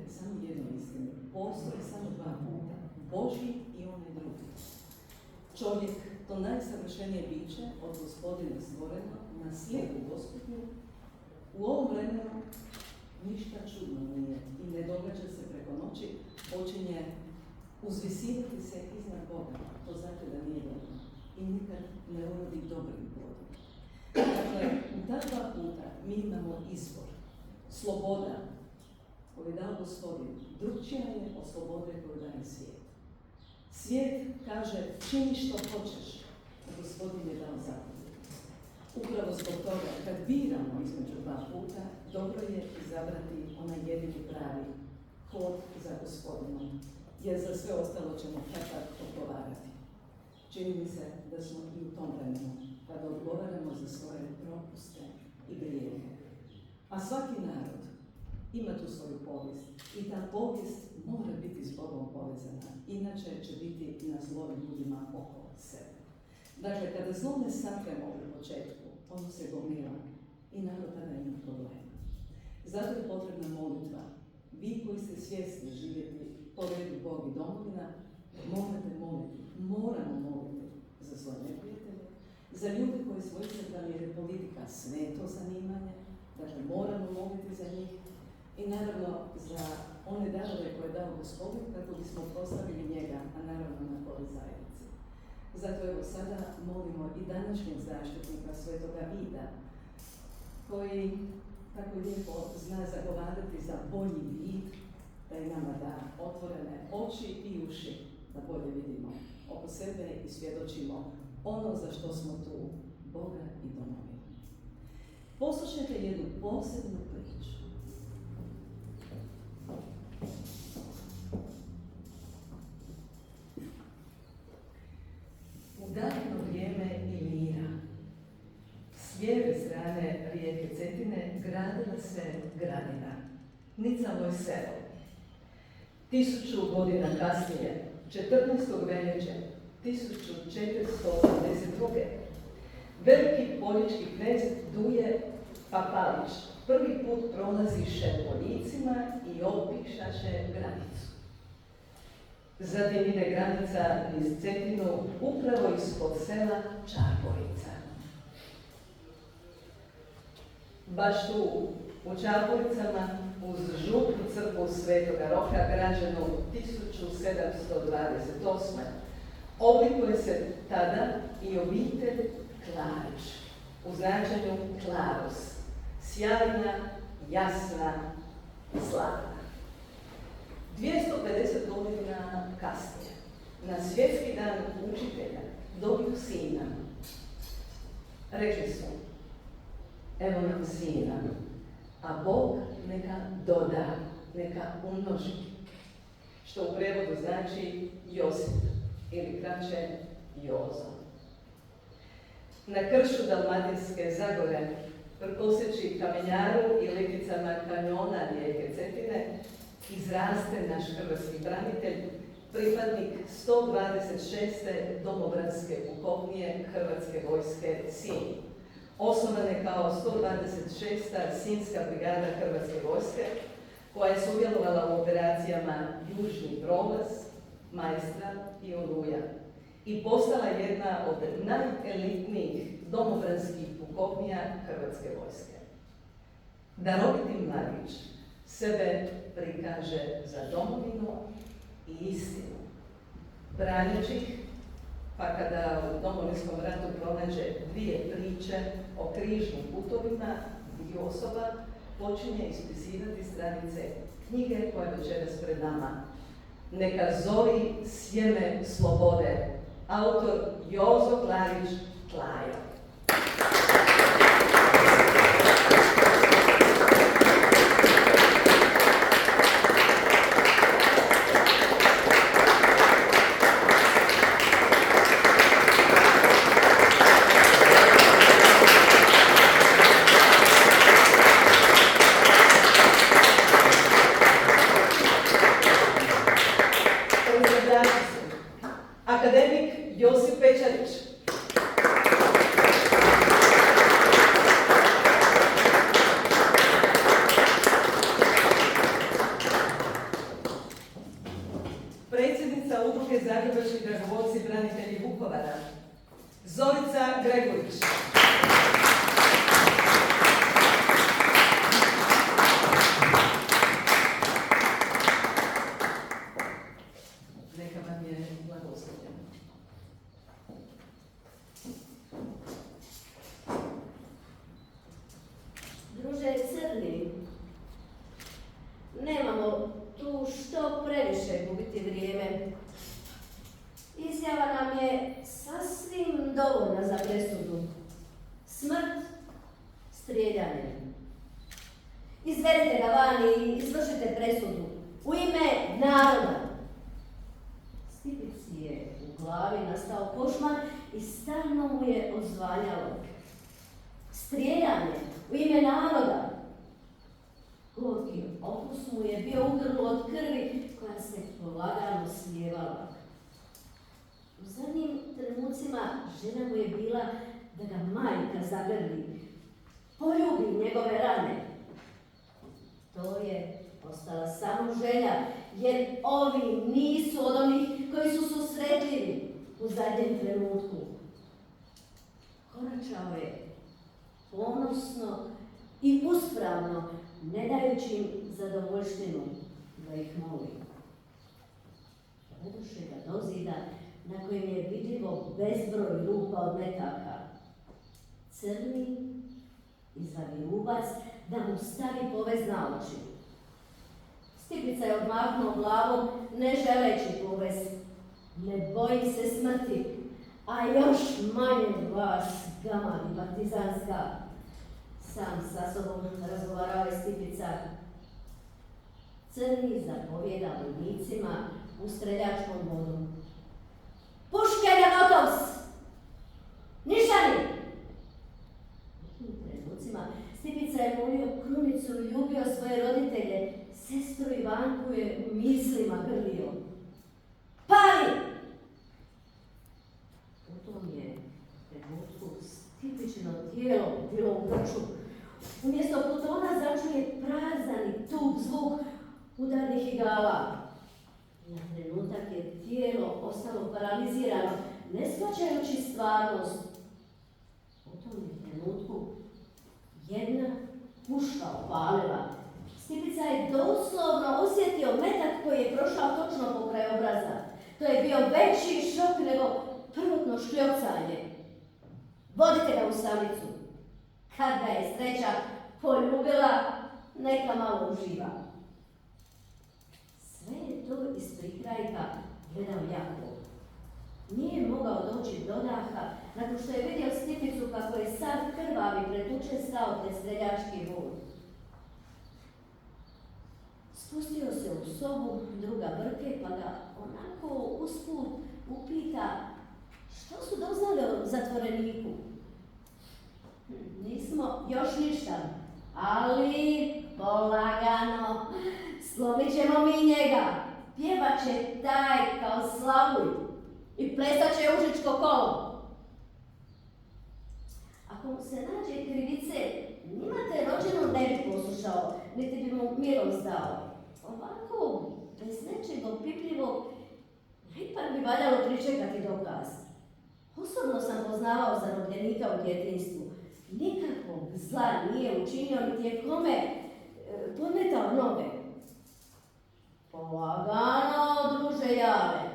samo jednu istinu. Postoje samo dva puta. Božji i onaj drugi. Čovjek, to najsavršenije biće od Gospodina stvoreno na slijepu Gospodnju, u ovom vremenu ništa čudno nije i ne događa se preko noći, počinje uzvisivati se iznad Boga. To znači da nije dobro i nikad ne urodi dobrim plodom. Dakle, u ta dva puta mi imamo izbor. Sloboda koju je dao Gospodin drugčija je od slobode koju daje svijet. Svijet kaže čini što hoćeš, a Gospodin je dao zapovjed. Upravo zbog toga, kad biramo između dva puta, dobro je izabrati onaj jedini pravi hod za Gospodinom, jer za sve ostalo ćemo kad odgovarati. Čini mi se da smo i u tom vremenu, kada odgovaramo za svoje propuste i grijehe. A svaki narod ima tu svoju povijest i ta povijest mora biti s Bogom povezana, inače će biti na zlo ljudima oko sebe. Dakle, kada zlo ne sakremo u početku, ono se gomila i narod tada ima problema. Zato je potrebna molitva. Vi koji ste svjesni živjeti po redu Bog i domovina, morate moliti, moramo moliti za svoje neprijatelje, za ljude koji su iscrpani jer je politika sveto zanimanje, dakle moramo moliti za njih i naravno za one darove koje je dao Gospodin kako bismo proslavili njega, a naravno na korist zajednici. Zato evo sada molimo i današnjeg zaštitnika Svetoga Vida, koji tako lijepo zna zagovarati za bolji vid, da i nama da otvorene oči i uši, da bolje vidimo oko sebe i svjedočimo ono za što smo tu, Boga i domovinu. Poslušajte jednu posebnu priču. U davno vrijeme Ilira, s lijeve strane rijeke Cetine, gradila se gradina, nicalo je selo. 1000 godina kasnije, 14. veljače 1482. veliki poljički knez Duje Papalić prvi put prolaziše poljicima i opišaše granicu. Zatim ide granica niz Cetinu, upravo ispod sela Čaporica. Baš tu u Čaporicama, uz župnu crkvu Svetoga Roka, građenu 1728. oblikuje se tada i obitelj Klarić, u značenju Klaros, sjajna, jasna, slavna. 250 godina kasnije, na svjetski dan učitelja, dobiju sina. Rekli su, evo nam sina, a Bog neka doda, neka umnoži, što u prevodu znači Josip, ili kraće Jozo. Na kršu Dalmatinske Zagore, prkoseći Kamenjaru i leticama kanjona rijeke Cetine, izraste naš hrvatski branitelj, pripadnik 126. domobranske pukovnije Hrvatske vojske Sinj, osnovane kao 126. Sinjska brigada Hrvatske vojske, koja je sudjelovala u operacijama Južni prolaz, Maestra i Oluja i postala jedna od najelitnijih domobranskih pukovnija Hrvatske vojske. Daroviti mladić sebe prikaže za domovinu i istinu, braneći ih, pa kada u Domovinskom ratu pronađe 2 priče o križnim putovima i osoba, počinje ispisivati stranice knjige koja je večeras pred nama. Neka zori sjeme slobode. Autor Jozo Klarić Klajo. Akademik Josip Pečarić. Izvedite ga van i izvršite presudu. U ime naroda. Stipici je u glavi nastao košmar i stalno mu je odzvanjalo. Strijeljanje u ime naroda. Gorki okus mu je bio u grlu od krvi koja se polagano slijevala. U zadnjim trenucima žena mu je bila da ga majka zagrli, poljubi njegove rane. To je ostala samo želja, jer ovi nisu od onih koji su susretljivi u zadnjem trenutku. Koračao je ponosno i uspravno, ne dajući im zadovoljštinu da ih moli. Dovedoše ga do zida na kojem je vidljivo bezbroj rupa od metaka. Crni izvadi rubac da mu stavi povez na oči. Stipica je odmahnuo glavom, ne želeći povez. Ne bojim se smrti, a još manje vas, gama i partizanska. Sam sa sobom razgovarao je Stipica. Crni zapovjeda vojnicima u streljačkom vodu. Puške na gotovs! Nišani! U tim trenucima Stipica je molio krunicu i ljubio svoje roditelje. Sestru Ivanku je u mislima grlio. Pali! U tom je trenutku Stipičino tijelo bilo u grču. Umjesto plutona začuje prazan i tup zvuk udarnih igala. Na trenutak je tijelo ostalo paralizirano, ne shvaćajući stvarnost. U tom je trenutku jedna puška opalila. Stipica je doslovno osjetio metak koji je prošao točno pokraj obraza. To je bio veći šok nego prvotno škljocanje. Vodite ga u samicu. Kad ga je sreća poljubila, neka malo uživa. Sve je to iz prikrajka gledao Jakov. Nije mogao doći do daha nakon što je vidio Stipicu kako je sad krvavi pretučen stao pred streljački vod. Spustio se u sobu druga Brke pa ga onako usput upita što su doznali o zatvoreniku. Nismo još ništa, ali polagano, slomit ćemo mi njega. Pjevat će taj kao Slavuj i plesat će užičko kolo. Ako mu se nađe krivice, njima te rođenu ne bi poslušao, niti bi mu milost dao. Ovako, bez nečeg opipljivog, ipak bi valjalo pričekati dokaz. Osobno sam poznavao zarobljenika u djetinjstvu. Nikakvog zla nije učinio, niti je kome podmetao noge. Polagano, druže Jave.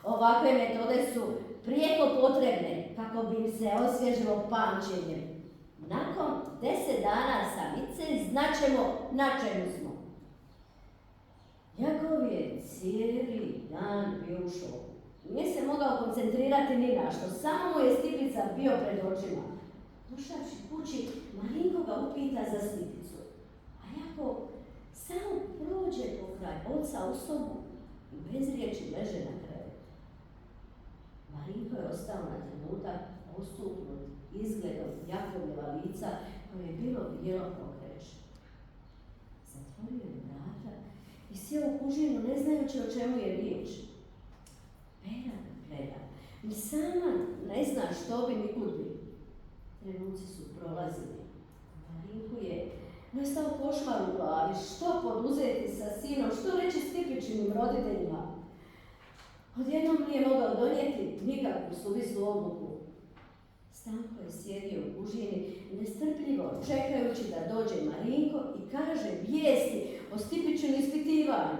Ovakve metode su prijeko potrebne kako bi im se osvježilo pamćenje. Nakon 10 dana samice znaćemo na čemu smo. Jakov je cijeli dan bio u šoku. Nije se mogao koncentrirati ni na što, samo mu je Stipica bio pred očima. Došavši kući, Marinko ga upita za Stipicu, a Jakov samo prođe pokraj oca u sobu i bez riječi leže na krevetu. Marinko je ostao na trenutak osupnut izgledom Jakovljeva lica koje je bilo bijelo kao kreš. Zatvorio je vrata i sjeo u kužinu ne znajući o čemu je riječ. Pera gleda, ni sama ne zna što bi ni kud bi. Trenuci su prolazili. Marinku je nastao košmar u glavi. Što poduzeti sa sinom, što reći Stipičinim roditeljima? Odjednom nije mogao donijeti nikakvu suvislu odluku. Stanko je sjedio u kužini, nestrpljivo čekajući da dođe Marinko i kaže vijesti o Stipičinu ispitivanju.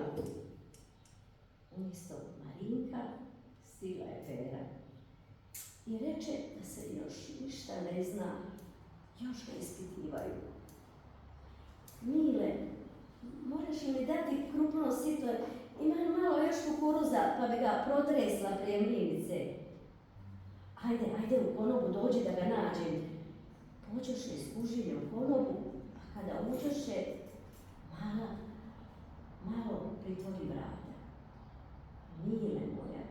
Umjesto Marinka stigla je Pera i reče da se još ništa ne zna, još ga ispitivaju. Mile, moraš li mi dati krupno sito, imam malo još kukuruza pa bi ga protresla prije mlinice. Ajde u konobu dođi da ga nađem. Pođoše iz kužine u konobu, a kada uđoše, pritvori vrata. Mile moja,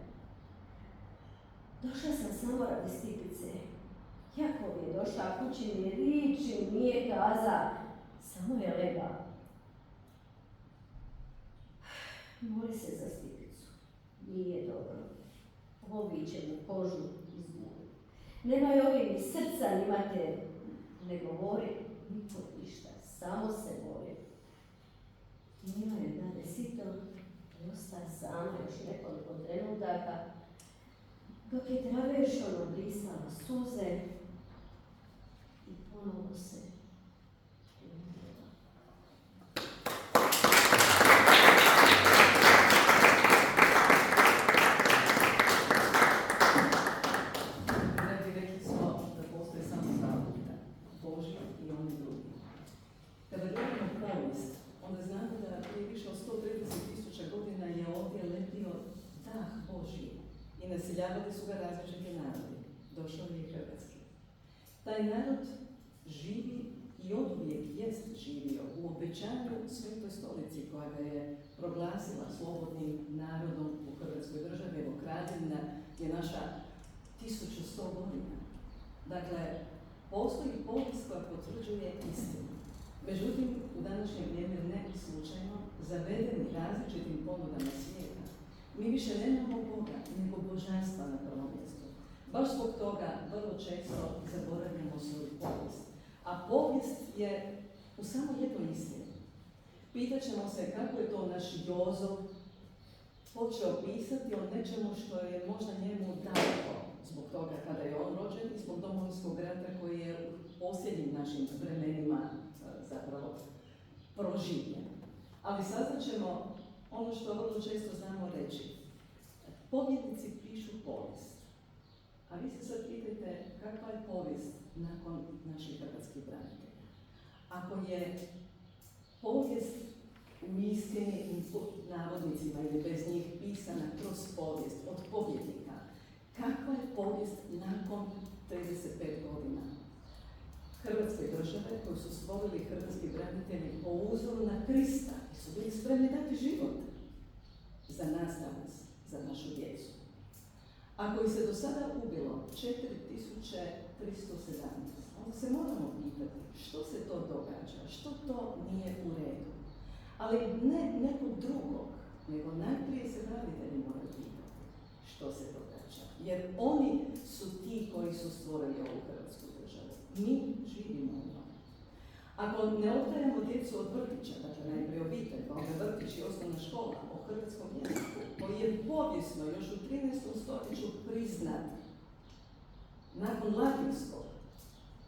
došla sam samo radi Stipice. Jakov je došla kući, ni riči nije kaza, samo je legao. Moli se za Stipicu. Nije dobro. Ovi će mu kožu izgubiti. Nemaju ovi ni srca, ni materiju. Ne govori nikom ništa, samo se bori. Mila je dane sito i ostaje sama još nekoliko trenutaka, dok je traveršom obrisala suze i ponovo se umrla. Neki rekli smo da postoje samo dva puta, Božji i oni drugi. Kada gledamo povijest, onda znamo da prije više od 130.000 godina je ovdje letio dah Božji i naseljavali su ga različiti narodi. Došao je i hrvatski. Taj narod živi i oduvijek jest živio u obećanju Svetoj stolici koja ga je proglasila slobodnim narodom u Hrvatskoj državi. Evo, kraljevina je naša 1100 godina. Dakle, postoji povijest koja potvrđuje istinu. Međutim, u današnje vrijeme ne slučajno, zavedeni različitim ponudama svijeta, mi više nemamo Boga, nego božanstva na prvom mjestu. Baš zbog toga vrlo često zaboravljamo svoju povijest. A povijest je u samo jednoj istini. Pitaćemo se kako je to naš Jozo počeo pisati o nečemu što je možda njemu daleko, zbog toga kada je on rođen i zbog Domovinskog rata koji je u posljednjim našim vremenima zapravo proživljen. Ali saznaćemo ono što vrlo često znamo reći. Pobjednici pišu povijest. A vi se sad pitajte kakva je povijest nakon naših hrvatskih branitelja. Ako je povijest u istini, navodnicima ili bez njih pisana kroz povijest od pobjednika, kakva je povijest nakon 35 godina Hrvatske države koju su stvorili hrvatski branitelji po uzoru na Krista i su bili spremni dati život za nas danas, za našu djecu. Ako ih se do sada ubilo 4.317, onda se moramo pitati što se to događa, što to nije u redu. Ali ne nekog drugog, nego najprije se branitelji moraju pitati što se događa. Jer oni su ti koji su stvorili ovu Hrvatsku državu. Mi živimo u njoj. Ako ne odgajamo djecu od vrtića, dakle najprije obitelj, pa onda vrtić i osnovna škola o hrvatskom jeziku, koji je povijesno još u 13. stoljeću priznat nakon latinskog,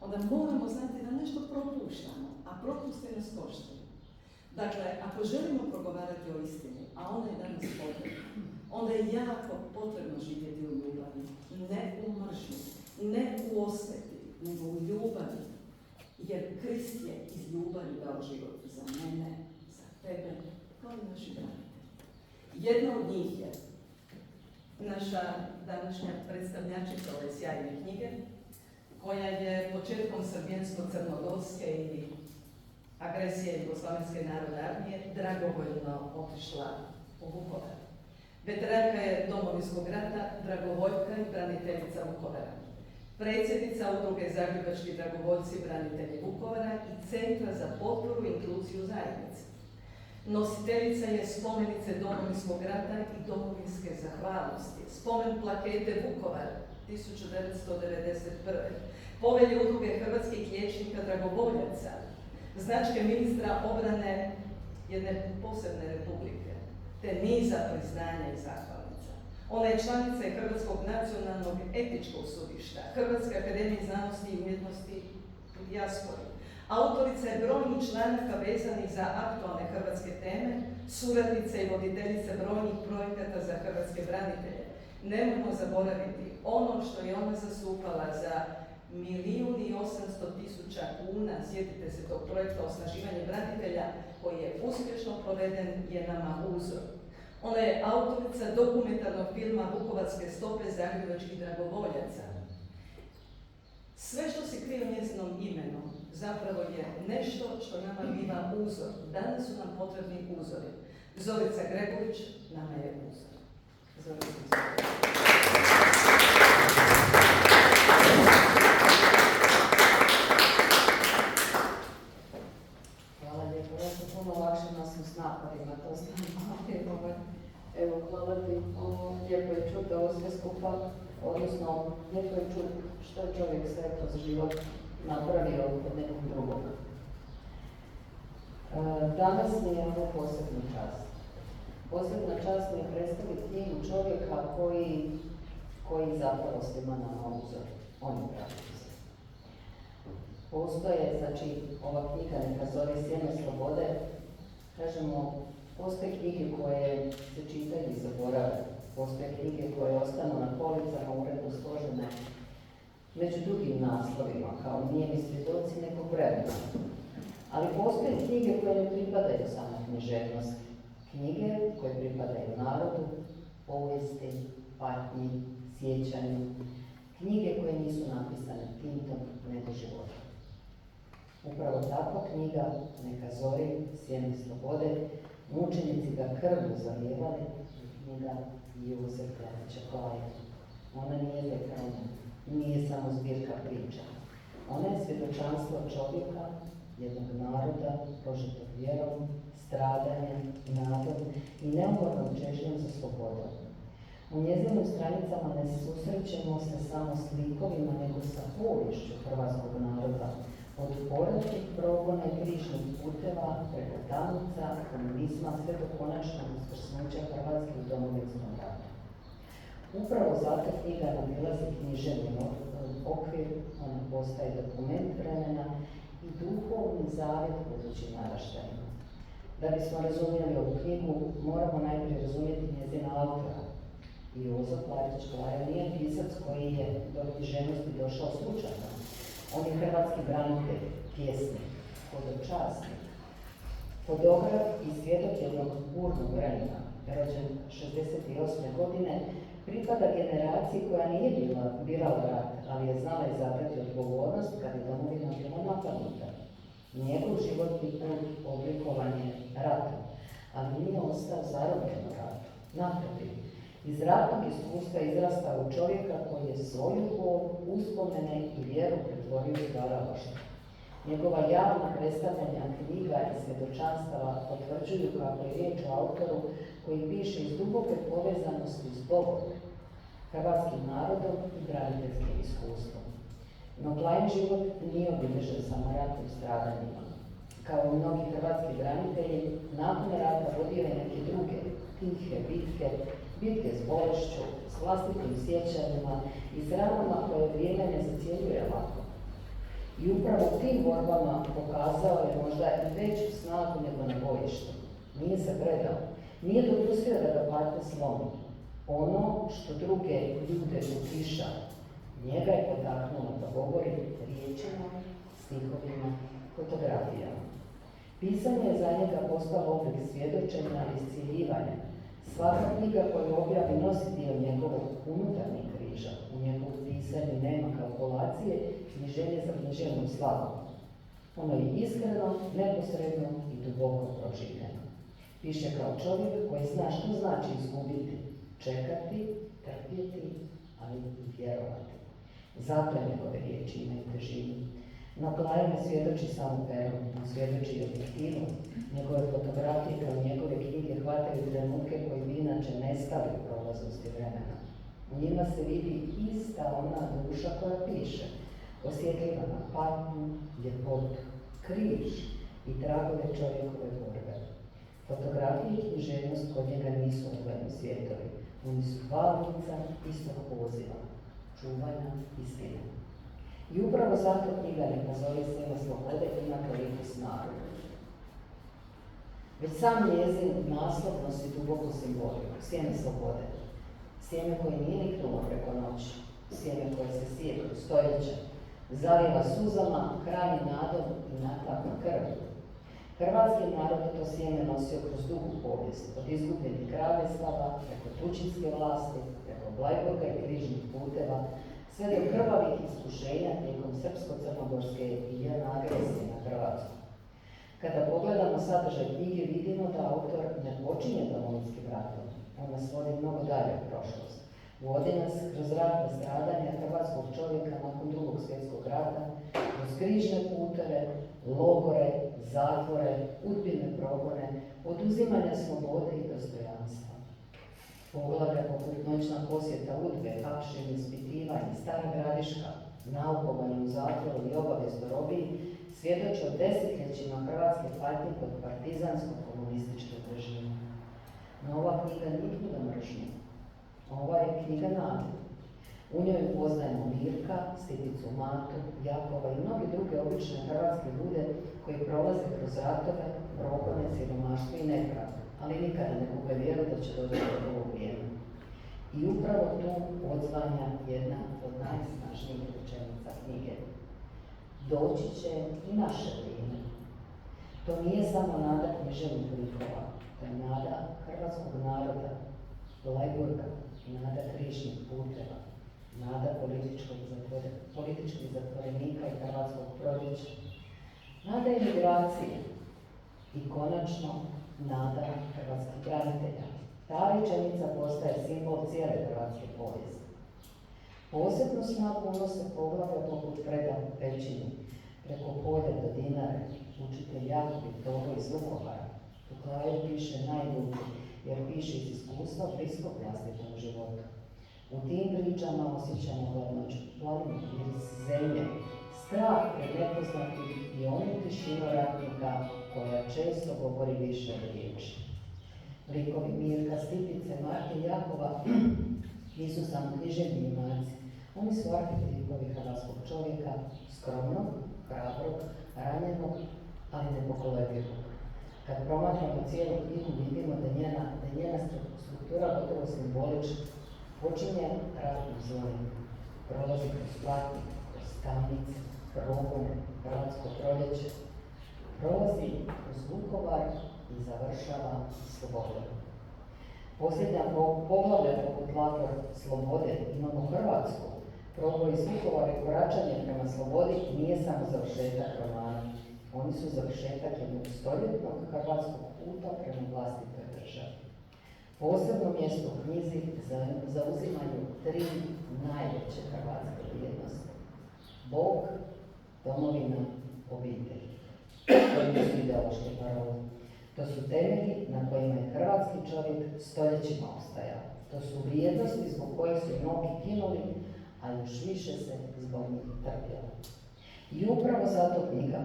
onda moramo znati da nešto propuštamo, a propuste nas koštaju. Dakle, ako želimo progovarati o istini, a ona je danas potrebna, onda je jako potrebno živjeti u ljubavi, ne u mržnji, ne u osveti, nego u ljubavi. Jer Krist je iz ljubavi dao život za mene, za tebe, kao i naši branitelji. Jedna od njih je naša današnja predstavljačica ove sjajne knjige, koja je početkom srbijansko-crnogorske ili agresije Jugoslavenske narodne armije dragovoljno otišla u Vukovar. Veteranka je Domovinskog rata, dragovoljka i braniteljica Vukovara. Predsjednica udruge Zagrebački dragovoljci branitelji Vukovara i Centra za potporu i inkluziju zajednice. Nositeljica je spomenice Domovinskog rata i domovinske zahvalnosti, spomen plakete Vukovar 1991. Povelje udruge hrvatskih liječnika dragovoljaca, značke ministra obrane jedne posebne republike, te niza priznanja i zahvalnica. Ona je članica Hrvatskog nacionalnog etičkog sudišta, Hrvatske akademije znanosti i umjetnosti u dijaspori. Autorica je brojnih članaka vezanih za aktualne hrvatske teme, suradnica i voditeljica brojnih projekata za hrvatske branitelje. Nemojmo zaboraviti ono što je ona zastupala za 1.800.000 kuna, sjetite se tog projekta Osnaživanje branitelja, koji je uspješno proveden, je nama uzor. Ona je autorica dokumentarnog filma Vukovarske stope zagrebačkih dragovoljaca. Sve što se krije njezinom imenom zapravo je nešto što nama biva uzor. Danas su nam potrebni uzori. Zorica Gregović nama je uzor. Zorica. Hvala lijepo. Ja sam puno lakše nosim s napadima, to znam. Evo, hvala ti. Lijepo je čuti ovo sve skupa, odnosno lijepo je čuti što je čovjek sve kroz život napravio od nekog drugog. Danas mi je ovo posebna čast. Posebna čast mi je predstaviti knjigu čovjeka koji zapravo svima nama uzor. On je pravi uzor. Postoje, znači, ova knjiga neka zove Sjeme slobode, kažemo, postoje knjige koje se čitaju i zaborave, postoje knjige koje ostanu na policama uredno složene među drugim naslovima, kao nijemi svjedoci nekog vremena. Ali postoje knjige koje ne pripadaju samo književnosti, knjige koje pripadaju narodu, povijesti, patnji, sjećanju, knjige koje nisu napisane tintom nego životom. Upravo takva knjiga Neka zori, Sjeme slobode, mučenici ga krvlju zalijevali, knjiga Jozefa Čaklaja. Ona nije lekarna, nije samo zbirka priča. Ona je svjedočanstvo čovjeka, jednog naroda, prožetog vjerom, stradanjem, nadom i neumornom čežnjom za slobodom. U njezinim stranicama ne susrećemo se samo s likovima, nego sa poviješću hrvatskog naroda, od poratnih progona i križnih puteva, preko tamnica, komunizma, sve do konačnog uskrsnuća Hrvatske u Domovinskom ratu. Upravo zato knjiga nadilazi književni okvir, ona postaje dokument vremena i duhovni zavjet budućim naraštajima. Da bismo razumjeli ovu knjigu, moramo najprije razumjeti njezina autora. Jozo Platić Klaja nije pisac koji je do književnosti došao slučajno. On je hrvatski branitelj, pjesnik, hodočasnik, fotograf i svjedok jednog burnog vremena, rođen 68. godine, pripada generaciji koja nije birala rat, ali je znala izabrati odgovornost kad je domovina bila napadnuta. Njegov životni put oblikovan je ratom, ali nije ostao zarobljen u ratu. Naprotiv, iz ratnog iskustva izrastao u čovjeka koji je svoju bol, uspomene i vjeru pretvorio u stvaralaštvo. Njegova javna predstavljanja knjiga i svjedočanstava potvrđuju kako je riječ o autoru koji piše iz duboke povezanosti s Bogom, hrvatskim narodom i braniteljskim iskustvom. No Klajin život nije obilježen samo ratnim stradanjima. Kao i mnogi hrvatski branitelji, nakon rata vodio je neke druge, tihe bitke s bolešću, s vlastitim sjećanjima i s ranama koje vrijeme ne zacjenjuje lako. I upravo u tim borbama pokazao je možda i veću snagu nego na bojištu. Nije se predao, nije dopustio da ga patnja slomi. Ono što druge ljude utiša, njega je potaknulo da govori riječima, stihovima, fotografijama. Pisanje je za njega postalo oblik svjedočenja i iscijeljivanja. Svaka knjiga koju objavi nosi dio njegovog unutarnjeg križa. U njegovom pisanju nema kalkulacije ni želje za književnom slavom. Ono je iskreno, neposredno i duboko proživljeno. Piše kao čovjek koji zna što znači izgubiti, čekati, trpjeti, ali i vjerovati. Zato njegove riječi imaju težinu. No Klaja ne svjedoči samo perom, on svjedoči i objektivom. Njegove fotografije kao njegove knjige hvataju trenutke koji bi inače nestali u prolaznosti vremena. U njima se vidi ista ona duša koja piše, osjetljiva na patnju, ljepotu, križ i tragove čovjekove borbe. Fotografije i književnost kod njega nisu odvojeni svjetovi. Oni su dva lica istog poziva, čuvanja istine. I upravo zato knjiga Neka zori, Sjeme slobode ima toliku snagu. Već sam njezin naslov nosi duboku simboliku, sjeme slobode. Sjeme koje nije niknulo preko noći, sjeme koje se sije kroz stoljeća, zalijeva suzama, hrani nadom i natapa krvlju. Hrvatski narod to sjeme nosio kroz dugu povijest, od izgubljenih kraljevstava, preko tuđinske vlasti, preko Bleiburga i križnih puteva, sve do krvavih iskušenja tijekom srpsko-crnogorske i JNA agresije na Hrvatsku. Kada pogledamo sadržaj knjige, vidimo da autor ne počinje Domovinskim ratom, on nas vodi mnogo dalje u prošlost. Vodi nas kroz ratna stradanja hrvatskog čovjeka nakon Drugog svjetskog rata, kroz križne puteve, logore, zatvore, udbine progone, oduzimanja slobode i dostojanstva. Poglavlja poput Noćna posjeta Udbe, hapšenje, ispitivanje, Stara Gradiška, naukovanje u zatvoru i obavijest o robiji svjedoče o desetljećima hrvatske patnje pod partizansko-komunističkim režimom. No ova knjiga nije knjiga mržnje. Ova je knjiga nade. U njoj upoznajemo Mirka, Stipicu Matu, Jakova i mnogi druge obične hrvatske ljude koji prolaze kroz ratove, progone, siromaštvo i nepravdu, ali nikada ne gube vjeru da će doći do drugog vrijeme. I upravo tu odzvanja jedna od najsnažnijih rečenica knjige. Doći će i naše vrijeme. To nije samo nada književnih likova, to je nada hrvatskog naroda, Bleiburga, nada križnih puteva, nada političkih zatvorenika i hrvatskog proljeća, nada imigracije i konačno nada hrvatskih branitelja. Ta rečenica postaje simbol cijele hrvatske povijesti. Posebno snagu unose poglavlja poput Freda Pećini, preko polja do Dinare, učitelj Jakub Togo iz Vukovara. Tu kraju piše najdublje, jer piše iz iskustva bliskog vlastitom životu. U tim pričama osjećamo hladnoću planine iz zemlje, strah pred nepoznatim i onu tišinu ratnika koja često govori više od riječi. Likovi Mirka, Stipice, Marke i Jakova nisu samo književni junaci. Oni su arhetipovi hrvatskog čovjeka, skromnog, hrabrog, ranjenog, ali nepokolebljivog. Kad promatramo cijelu knjigu, vidimo da je njena struktura gotovo simbolična. Počinje ratnim zvonom, prolazi kroz Platnik, kroz tamnice, progone, hrvatsko proljeće, prolazi kroz Vukovar i završava slobodom. Posljednja poglavlja poput Lator slobode imamo Hrvatsku. Proboj iz Vukovara i koračanje prema slobodi nije samo završetak romana. Oni su završetak jednog stoljetnog hrvatskog puta prema vlastitoj državi. Posebno mjesto u knjizi zauzimaju tri najveće hrvatske vrijednosti. Bog, domovina, obitelj. To nisu ideološke parole. To su temelji na kojima je hrvatski čovjek stoljećima opstajao. To su vrijednosti zbog kojih su mnogi ginuli, a još više se zbog njih trpjelo. I upravo zato knjiga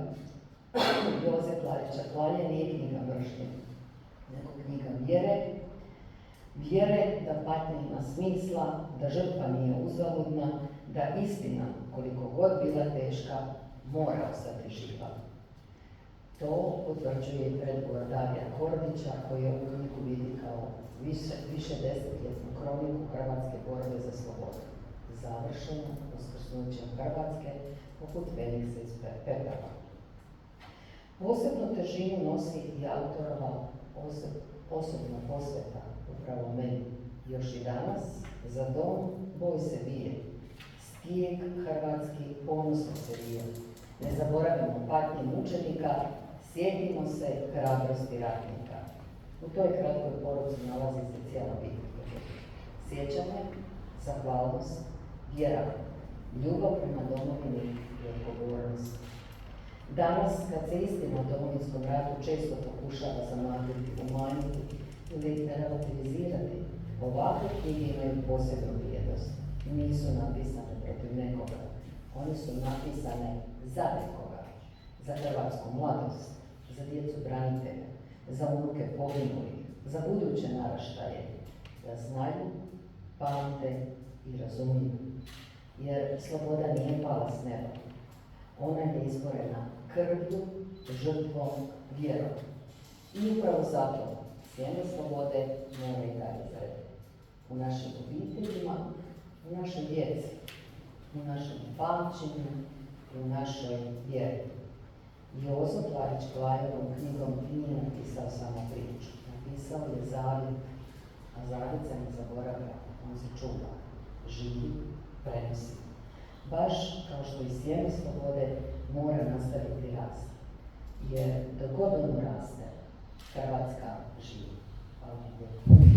Joze Klarića Klanje nije knjiga mržnje, nego knjiga vjere da patnja ima smisla, da žrtva nije uzaludna, da istina, koliko god bila teška, mora ostati živa. To potvrđuje i predgovor Darija Kordića, koji je ovu knjigu vidi kao više desetljetnu kroniku hrvatske borbe za slobodu, završenu uskrsnućem Hrvatske poput Feniksa iz pepela. Posebnu težinu nosi i autorova osobna posveta upravo meni. Još i danas za dom boj se bije, stijeg hrvatski ponosno se bije. Ne zaboravimo patnje mučenika, sjetimo se hrabrosti ratnika. U toj kratkoj poruci nalazi se cijela bitka. Sjećanje, zahvalnost, vjera, ljubav prema domovini i odgovornost. Danas, kad se istina o Domovinskom ratu često pokušava zamagliti, umanjiti ili relativizirati, ovakve knjige imaju posebnu vrijednost. Nisu napisane protiv nekoga, one su napisane za nekoga, za hrvatsku mladost, za djecu branitelja, za unuke poginulih, za buduće naraštaje, da znaju, pamte i razumiju. Jer sloboda nije pala s neba. Ona je izborena krvlju, žrtvom, vjerom. I upravo zato sjeme slobode mora i dalje zreti. U našim obiteljima, u našoj djeci, u našem pamćenju i u našoj vjeri. Jozo Klarić Klajevom knjigom nije napisao samo priču. Napisao je zavjet, a zavjet se ne zaboravlja, on se čuva, živi, prenosi baš kao što i sjeme slobode mora nastaviti rast. Jer dok god ono raste, Hrvatska živi. Hvala vam lijepo.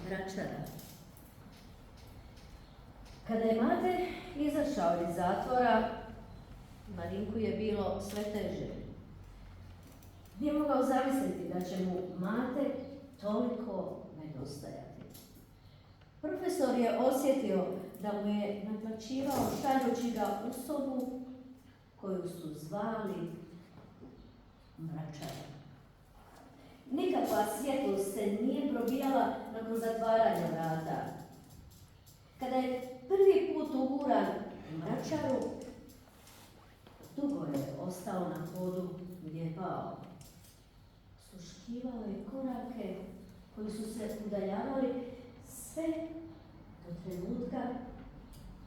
Vračara. Kada je Mate izašao iz zatvora, Marinku je bilo sve teže. Nije mogao zamisliti da će mu Mate toliko nedostajati. Profesor je osjetio da mu je naplaćivao šaljući ga u sobu koju su zvali Mračara. Nikakva svjetlost se nije probijala nakon zatvaranja vrata. Kada je prvi put uguran u Mračaru, dugo je ostao na podu gdje je pao. Sluškivao je korake koji su se udaljavali sve do trenutka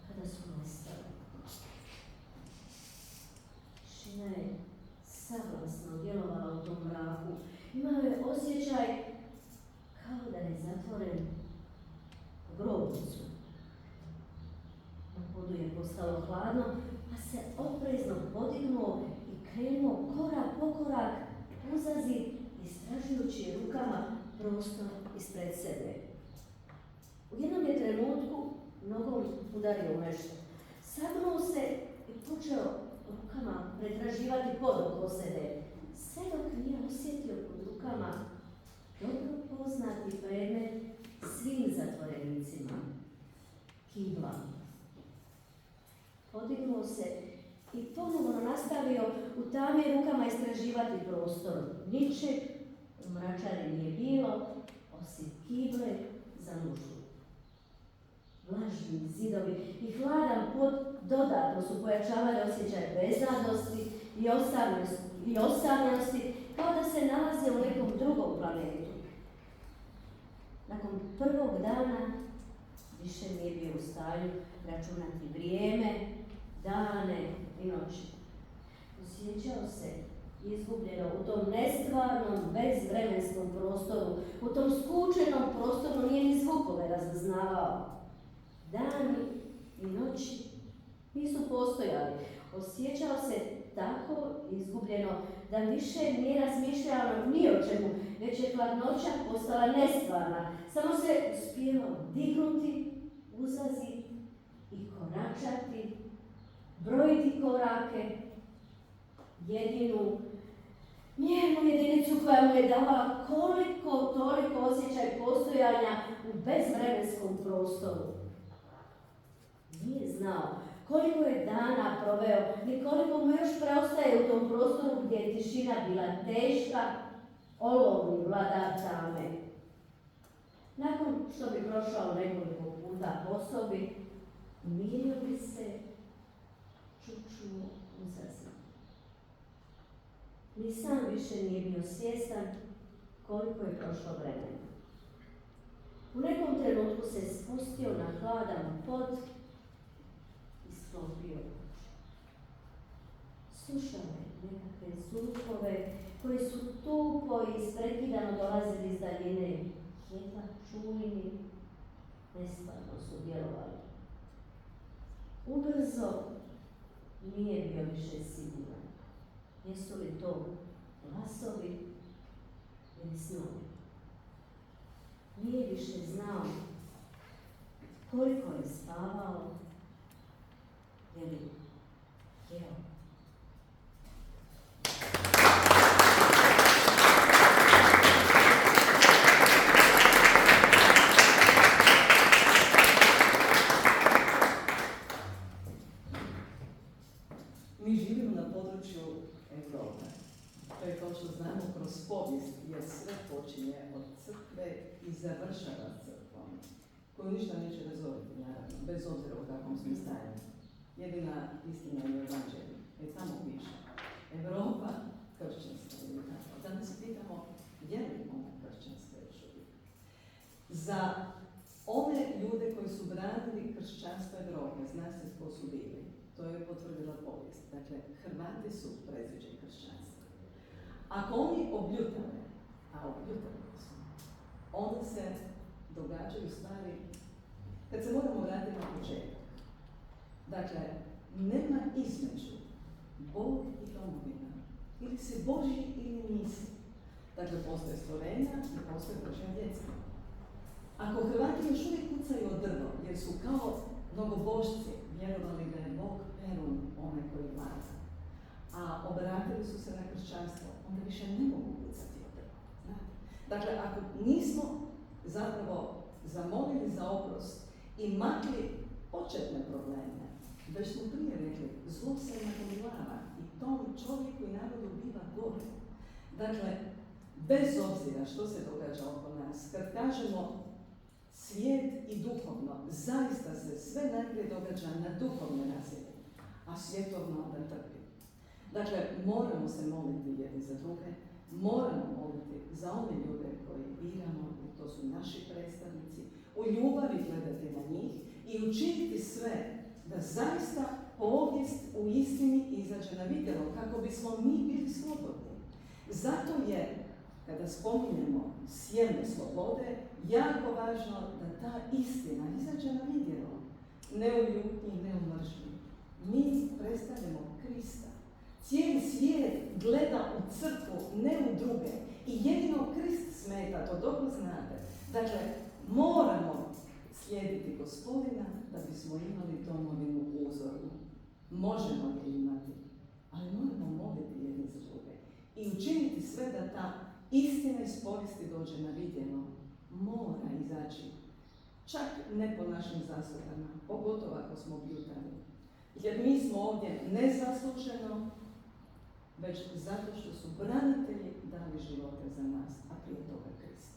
kada su nestali. Tišina je saglasno djelovala u tom mraku. Imao je osjećaj kao da je zatvoren u grobnicu. Na podu je postalo hladno, pa se oprezno podignuo i krenuo korak po korak uzazid, istražujući rukama prostor ispred sebe. U jednom je trenutku nogom udario u nešto. Sagnuo se i počeo rukama pretraživati pod oko sebe, sve dok nije osjetio pod rukama dobro poznati predmet svim zatvorenicima – kibla. Podignuo se i ponovno nastavio u tami rukama istraživati prostor. Ničeg u Mračari nije bilo, osim kible za nuždu. Vlažni zidovi i hladan pod dodatno su pojačavali osjećaj beznadnosti i osamljenosti, kao da se nalaze u nekom drugom planetu. Nakon prvog dana više nije bio u stanju računati vrijeme, dane i noći. Osjećao se izgubljeno u tom nestvarnom, bezvremenskom prostoru, u tom skučenom prostoru nije ni zvukove razaznavao. Dani i noći nisu postojali. Osjećao se tako izgubljeno da više nije razmišljao ni o čemu, već je hladnoća postala nestvarna. Samo se uspijevao dignuti, uzaziti i koračati, brojiti korake, jedinu mjernu jedinicu koja mu je dala toliko osjećaj postojanja u bezvremenskom prostoru. Nije znao koliko je dana proveo, ni koliko mu još preostaje u tom prostoru gdje je tišina bila teška, olovni vladar tame. Nakon što bi prošao nekoliko puta po sobi, umirio bi se, čučnuo uzazid. Ni sam više nije bio svjestan koliko je prošlo vremena. U nekom trenutku se spustio na hladan pod i sklopio oči. Slušao je nekakve zvukove koji su tupo i isprekidano dolazili iz daljine. Jedva čuli, nestvarno su djelovali. Ubrzo nije bio više siguran. Jesu li to glasovi ili snovi? Nije više znao koliko je spavao ili jeo. Mi živimo na području Europe. To je kao što znamo kroz povijest, jer sve počinje od crkve i završava crkvom, koju ništa neće razoriti, naravno, bez obzira u kakvom smo stanju. Jedina istina je u Evanđelju, jer tamo piše Europa kršćanska ili tako. Danas se pitamo, vjerujemo na kršćanstvo još uvijek. Za one ljude koji su branili kršćanstvo Europe, zna se tko su bili. to je potvrdila povijest. Dakle, Hrvati su predziđe kršćanstva. Ako oni obljutave, a obljutave su, onda se događaju stvari, kad se moramo vratiti na početak. Dakle, nema između Bog i domovina. Ili si Božji ili nisi. Dakle, postoje stvorenja i postoje Božja djeca. Ako Hrvati još uvijek kucaju od drvo, jer su kao mnogobožci vjerovali da je Bog Perun onaj koji vlada, a obratili su se na kršćanstvo, onda više ne mogu kucati od drvo. Dakle, ako nismo zapravo zamolili za oprost i makli početne probleme, već smo prije rekli, zlo se nakomilava i tom čovjeku i narodu biva gore. Dakle, bez obzira što se događa oko nas, kad kažemo svijet i duhovno, zaista se sve najprije događa na duhovne razine, a svjetovno onda trpi. Dakle, moramo se moliti jedni za druge, moramo moliti za one ljude koji biramo, i to su naši predstavnici, u ljubavi gledati na njih i učiniti sve da zaista povijest u istini izađe na vidjelo, kako bismo mi bili slobodni. Zato je, kada spominjemo sjeme slobode, jako važno da ta istina izađe na vidjelo. Ne u ljutnji, ne u mržnji. Mi predstavljamo Krista. Cijeli svijet gleda u crkvu, ne u druge. I jedino Krist smeta, to dobro znate. Dakle, moramo slijediti Gospodina da bismo imali domovinu uzornu. Možemo je imati, ali moramo moliti jedni za druge. I učiniti sve da ta istina iz povijesti dođe na vidjelo. Mora izaći. Čak ne po našim zaslugama, pogotovo ako smo bljutani. Jer mi smo ovdje nezasluženo, već zato što su branitelji dali živote za nas, a prije toga Krist.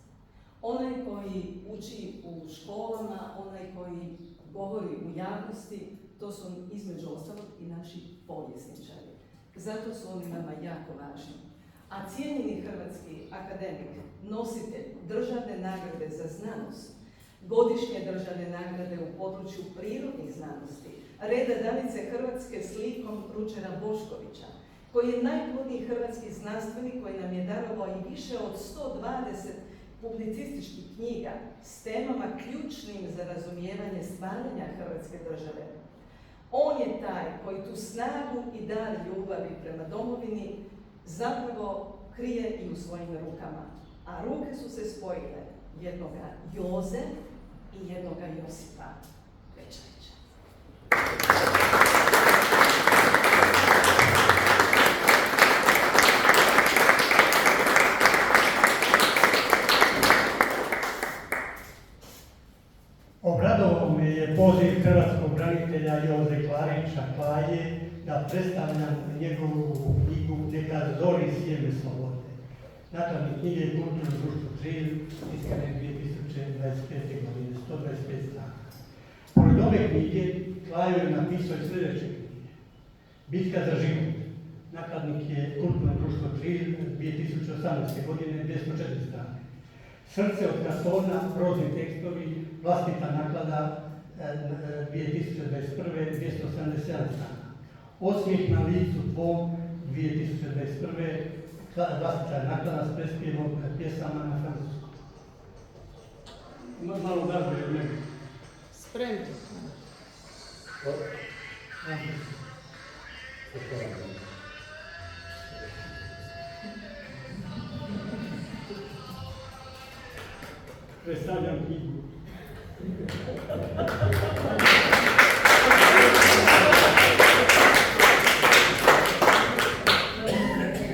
Onaj koji uči u školama, onaj koji govori u javnosti, to su između ostalog i naši povjesničari. Zato su oni nama jako važni. A cijenjeni hrvatski akademik, nositelj državne nagrade za znanost, godišnje državne nagrade u području prirodnih znanosti, reda Danice Hrvatske s likom Ruđera Boškovića, koji je najplodniji hrvatski znanstvenik koji nam je darovao i više od 120 publicističkih knjiga s temama ključnim za razumijevanje stvaranja Hrvatske države. On je taj koji tu snagu i dar ljubavi prema domovini zapravo krije i u svojim rukama. A ruke su se spojile jednoga Joze i jednoga Josipa Večarića. Obradovao me je poziv hrvatskog branitelja Joze Klarića Klaje da predstavljam njegovu knjigu Neka zori sjeme slobode. Nakladnik knjige je Kulturno društvo Trilj, tiskane 2025. godine, 125 strana. Pored ove knjige Klajo je napisao i sljedeće knjige. Bitka za život. Nakladnik je Kulturno društvo Trilj, 2018. godine, 204 strane. Srce od kartona, prozni tekstovi, vlastita naklada 2021. 277 strana. Osmijeh na licu tvom 2021. vlastita naklada s prespjevom pjesama na francuskom. Malo gazuje od mene. Spremno. Predstavljam knjigu.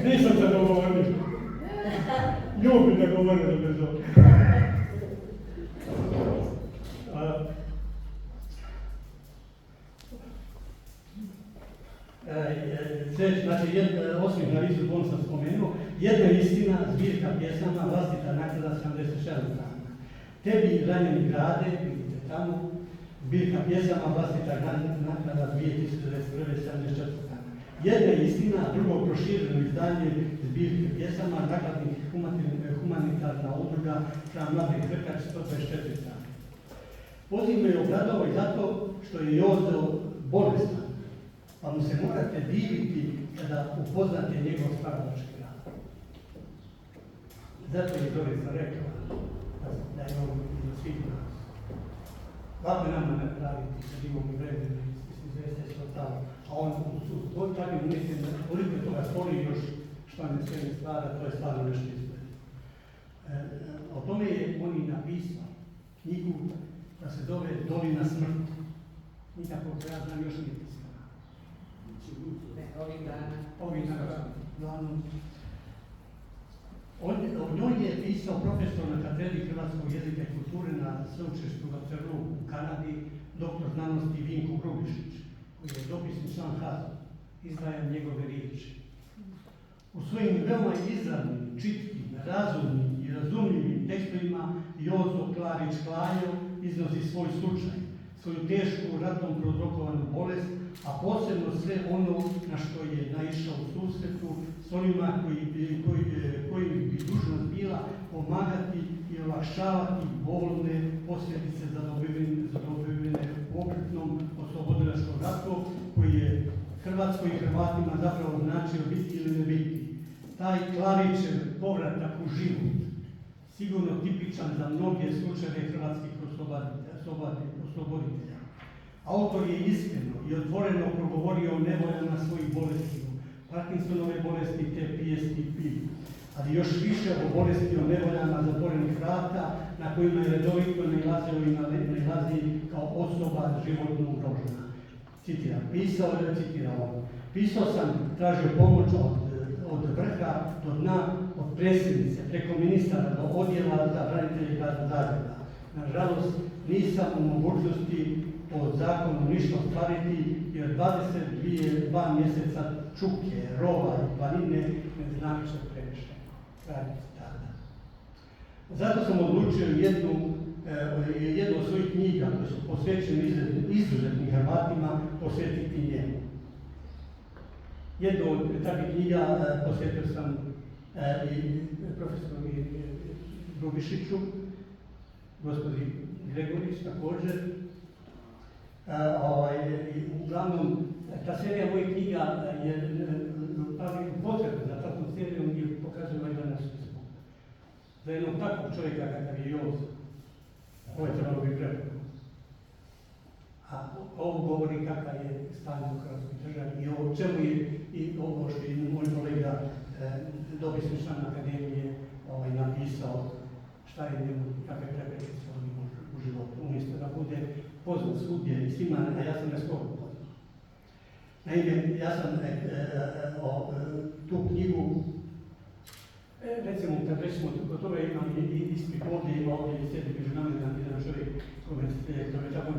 Nisam zagovornik. Ljubim da govorim da bez ovog. Znači, osim na listu bom sam spomenuo, jedna istina, zbirka pjesama, vlastita naklada 77 strana. Tebi ranjeni grade, vidite tamo, zbirka pjesama, vlastita naklada 2021. 74 strana. Jedna istina, drugo prošireno izdanje zbirke pjesama, nakladnik humanitarna udruga Hram Mladih Krkač 124 strane. Poziv me je obradovao i zato što je Jozo bolestan. pa mu se morate diviti kada upoznate njegov stvaralački rad. Zato je Dorica rekla da je on iz svih nas. Lako je nama napraviti sa divom i vremena izveste što tamo, a on u takvim uvjetima, koliko je toga stvori još šta ne sve ne stvara, to je stvarno nešto izgleda. O tome je on i napisao knjigu koja se zove Dolina smrti. Nikako ja znam još nije pisana. Ovih dana. Uglavnom, o njoj je pisao profesor na katedri hrvatskog jezika i kulture na sveučilištu u Waterloo u Kanadi, doktor znanosti Vinko Grubišić, koji je dopisni član HAZU, izdaje njegove riječi. U svojim veoma izravnim, čitkim, razumnim i razumljivim tekstovima Jozo Klarić Klajo iznosi svoj slučaj, svoju tešku ratom prouzrokovanu bolest, a posebno sve ono na što je naišao u susretu s onima koji bi dužnost bila pomagati i olakšavati bolne posljedice zadobivene u okrutnom oslobodilačkom ratu koji je Hrvatskoj i Hrvatima zapravo značio biti ili ne biti. Taj Klarićev povratak u život, sigurno tipičan za mnoge slučajeve hrvatskih osloboditelja. Autor je iskreno i otvoreno progovorio o nevoljama svojih bolesti, Parkinsonove bolesti te PSTP, ali još više o bolesti o nevoljama zatvorenih vrata na kojima je redovito nailazio i nailazi kao osoba životno ugrožena. Citiram, pisao sam, tražio pomoć od vrha do dna, od predsjednice, preko ministara do odjela za branitelje grada Zagreba. Nažalost, nisam u mogućnosti po zakonu ništa ostvariti, jer 22 mjeseca čuke, rova i planine ne znače previše. Kraj citata. Zato sam odlučio jednu od svojih knjiga koje su posvećene izuzetnim Hrvatima posvetiti njemu. Jednu od takvih knjiga posvetio sam i profesoru Grubišiću, gospodi Gregorić također. Uglavnom, ta serija mojih knjiga je potrebna za takvom serijom i pokazuje ovaj danas Facebook. Za jednog takvog čovjeka kakav je Jozo, ovo je trebalo biti prepravo. A ovo govori kakav je stanje u Hrvatskoj državi i o čemu je i ovo što je moj kolega dopisni član akademije napisao šta je njemu, kakve prepreke su oni u životu, umjesto da bude poznat svugdje i svima, a ja sam ga skoro poznao. Naime, ja sam tu knjigu, recimo, kad rećemo kod toga imam ispit ovdje, ima ovdje sjedi među nama jedan čovjek kome tako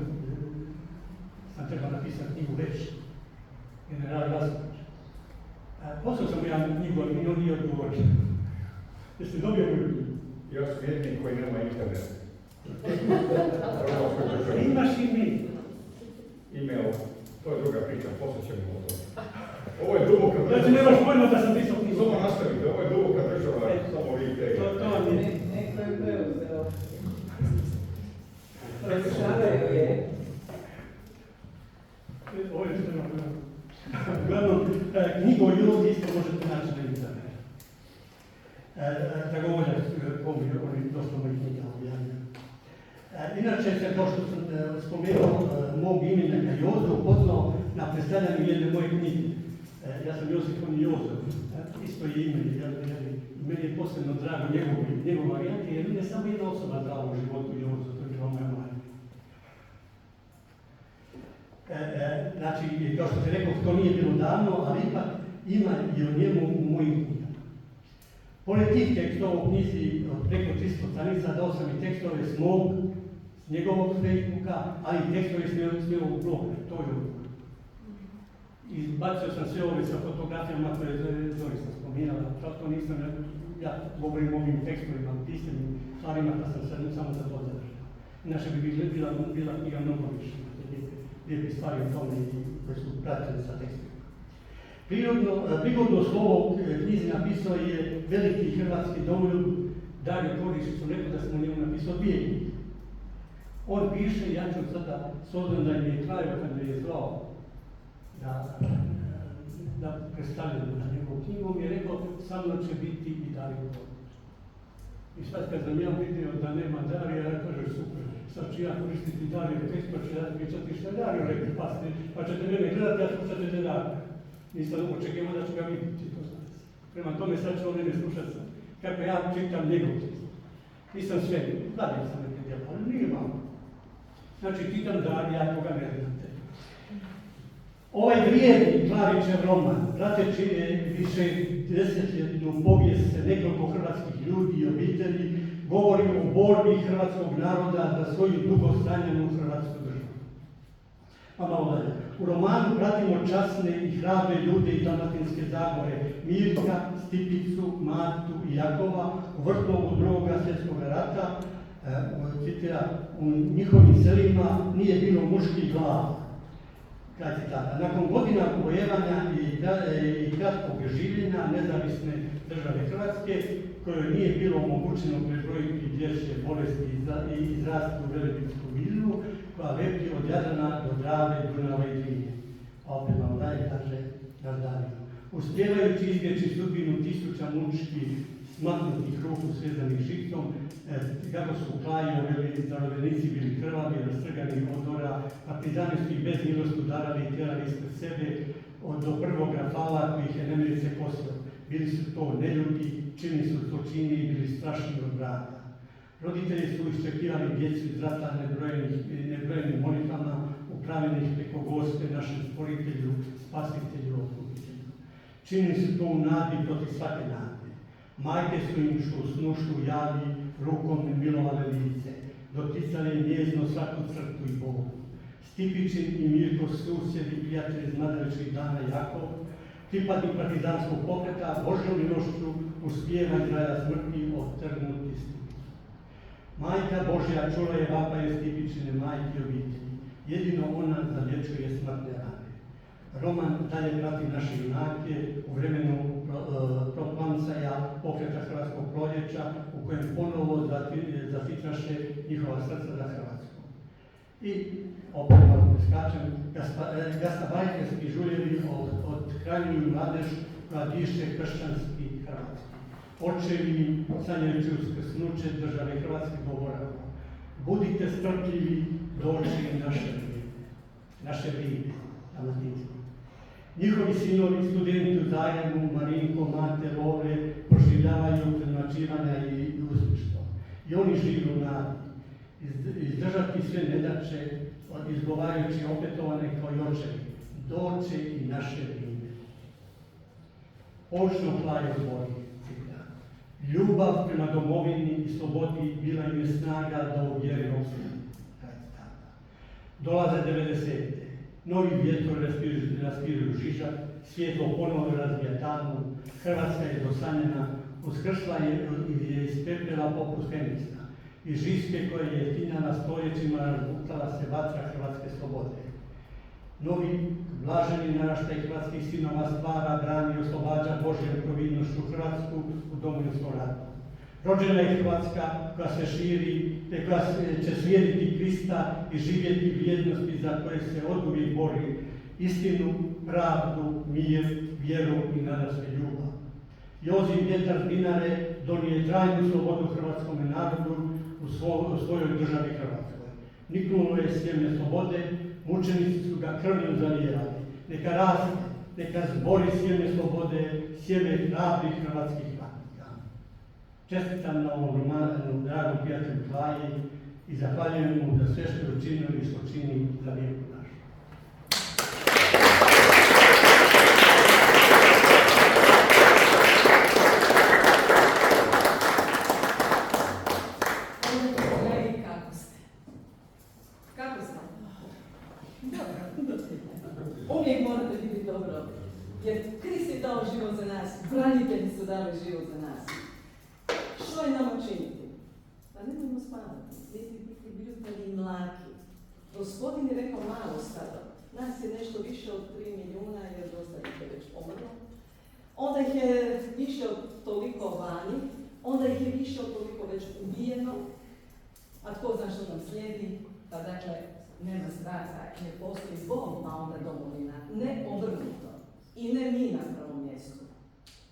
sam trebao napisati knjigu već, general Raspuć. Poslao sam mu jedan knjigu, ali on nije odgovorio. Jeste dobio moju knjigu? Ja sam jedini koji nema internet. Imaš i mi. E-mail, to je druga priča, poslije ćemo o to. Ovo je duboka država. Znači nemaš pojma da sam pisao knjigu. Samo nastavite, ovo je duboka država, samo vi te. To vam je. Neko je preuzeo. Preuzavaju je. Ovo je što nam uglavnom, knjigu o Jozi isto možete naći na internetu. Dragovoljac Komi, on je dosta mojih knjiga objavljena. Inače se, kao što sam spomenuo, mog imenjaka Jozo upoznao na predstavljanju jedne moje knjige. Ja sam Josip, on je Jozo, isto je ime. Meni je posebno drago njegov varijant, jer ne samo jedna osoba dala u životu Jozo, to je kao moja majka. Znači, kao što se rekao, to nije bilo davno, ali ipak ima i o njemu u mojim knjigama. Pored tih tekstova u knjizi od preko 300 stranica dao sam i tekstove s mog, s njegovog Facebooka, ali i tekstove s njegovog bloga, to je ovo. Izbacio sam sve ove sa fotografijama koje Zorica spominjala, to nisam, ja govorim o ovim tekstovima, pisanim stvarima, da sam se samo za to zadržao. Inače bi bila knjiga mnogo više, lijepi stvari o tome koje su pratili sa tekstovima. Prigodno slovo knjizi napisao je veliki hrvatski domoljub Dario Korišić, su rekao da sam u njemu napisao 2 knjige. On piše, ja ću sada, s obzirom da mi je trajao kad me je zvao da predstavljaju na njegovu knjigu, mi je rekao, sa mnom će biti i Dario Tomić. I sad kad sam ja vidio da nema Darija, ja kažem super, sad ću ja koristiti Dario tekst, pa ću ja pričati što je Dario rekli, pa ćete mene gledati, ja slušate Dario. Nisam očekivao da ću ga vidjeti, to znači. Prema tome sad ću on mene slušati kako ja čitam njegov tekst. Nisam sve, gledao sam neke djela, ali nije malo. Znači, čitam Darija, koga ne znate. Ovaj vrijedni Klarićev roman, prateći više desetljetnu povijest nekoliko hrvatskih ljudi i obitelji, govori o borbi hrvatskog naroda za svoju dugo sanjanu hrvatsku državu. Pa malo dalje. U romanu pratimo časne i hrabre ljude iz Dalmatinske Zagore, Mirka, Stipicu, Matu i Jakova u vrtlogu Drugog svjetskog rata. Citira, u njihovim selima nije bilo muških glava. Kraj citata. Nakon godina bojevanja i kratkog življenja nezavisne države Hrvatske, kojoj nije bilo omogućeno prebrojiti dječje bolesti i izrasti u Velebitsku vilu, koja lepi od Jadrana do Drave, Dunava i Drine. A opet vam dalje kaže Dardaniju. Uspijevajući izbjeći sudbinu tisuća mučkih smaknutih ruku svezanih žicom, kako su u Klaju zarobljenici bili krvavi, rastrgani od ora, partizani su ih bez milosti udarali i tjerali ispred sebe do prvog rafala koji ih je nemilice poslao. Bili su to neljudi, čini su zločini i bili strašni od vrata. Roditelji su iščekivali djecu iz rata nebrojenim molitvama, upravljenih preko Gospe, našem stvoritelju, spasitelju, otkupitelju. Čini su to u nadi protiv svake nade. Majke su im snušu javi, rukom milovale lice, doticale njezno svaku crtu i bogu. Stipićin i Mirko, susjedi, prijatelji iz mladrećih dana Jakov, pripadnik partizanskog pokreta, Božjom milošću uspijeva iz raja smrti odtrgnuti Stipiću. Majka Božja čula je vapaje Stipićine majke i obitelji. Jedino ona zalječuje smrtne rane. Roman dalje prati naše junake u vremenu proklamcaja pokreta Hrvatskog proljeća u kojem ponovo zatitraše njihova srca za Hrvatsku. I opet malo preskačem, gastabajterski žuljevi odhranjuju mladež koja diše kršćanski Hrvatski. Očevi sanjajući uskrsnuće države Hrvatske govora. Budite strpljivi, doći naše vrijeme, dalmatinsko. Njihovi sinovi, studenti u Zagrebu, Marinko, Mate, Lovre, proživljavaju premačivanja i uspješno. I oni žive u nadi. Izdržati sve nedaće, izgovarajući opetovane kao i očevi. Doće i naše vrijeme. Počno Klaju zvori, citira. Ljubav prema domovini i slobodi bila im je snaga da u vjeri opstanu. Dolaze 90. Novi vjetor raspiruju Žižak, svjetlo ponovo razbija tamu, Hrvatska je dosanjena, uskrsla je iz pepela poput Feniksa, iz žiske koja je jeftinjala stoljećima razbukala se vatra hrvatske slobode. Novi blaženi naraštaj hrvatskih sinova stvara, brani i oslobađa Božjom providnošću Hrvatsku u Domovinskom ratu. Rođena je Hrvatska koja se širi, koja će slijediti Krista i živjeti vrijednosti za koje se oduvijek bori, istinu, pravdu, mir, vjeru i nadasve ljubav. Jozif vjetar Dinare donije trajnu slobodu hrvatskom narodu u svojoj državi Hrvatskoj. Niknulo je sjeme slobode, mučenici su ga krvlju zalijevali. Neka raste, neka zbori sjeme slobode, sjeme hrabrih hrvatskih ratnika. Čestitam na ovom romanu dragom prijatelju Klaji i zahvaljujem mu za sve što je učinio i što čini za lijepu našu. Kako ste? Uvijek morate biti dobro, jer Krist je dao život za nas, branitelji su dali život za nas. Što je nama činiti? Pa nemojmo spavati, svijeti biti ljubitelji i mlaki. Gospodin je rekao malo stado, nas je nešto više od 3 milijuna jer dosta ih je već pomrlo. Onda ih je više od toliko vani, onda ih je više od toliko već ubijeno, a tko zna što nam slijedi, pa dakle, nema straha, ne postoji Bog, a onda domovina, ne obrnuto. I ne mi na prvom mjestu.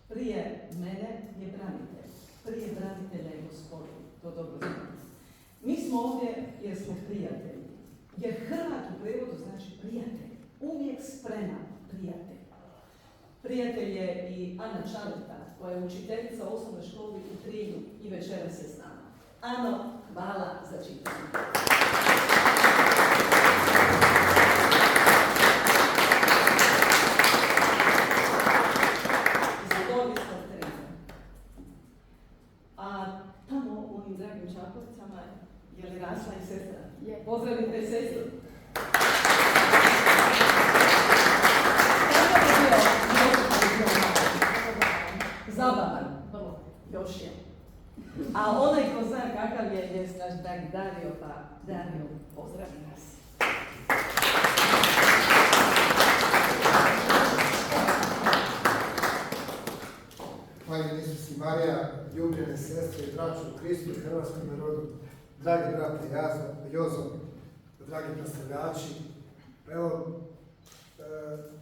Prije mene je branitelj, prije branitelja je Gospodin, to dobro znate. Mi smo ovdje jer smo prijatelji, jer Hrvat u prijevodu znači prijatelj, uvijek spreman prijatelj. Prijatelj je i Ana Čaleta, koja je učiteljica u osnovnoj školi u Trilju i večeras je s nama. Ano, hvala za čitanje. A tamo u onim dragim Čakovicama je li rasla i sestra? Je. Pozdravite sestru. Zabavan, još je. A onaj ko zna kakav je naš dragi Dario, pa Dario, pozdravi nas. Hvala Isus i Marija, ljubljene sestre i braću u Kristu i hrvatskom narodu, dragi brate Jozo, dragi predstavljači. Evo,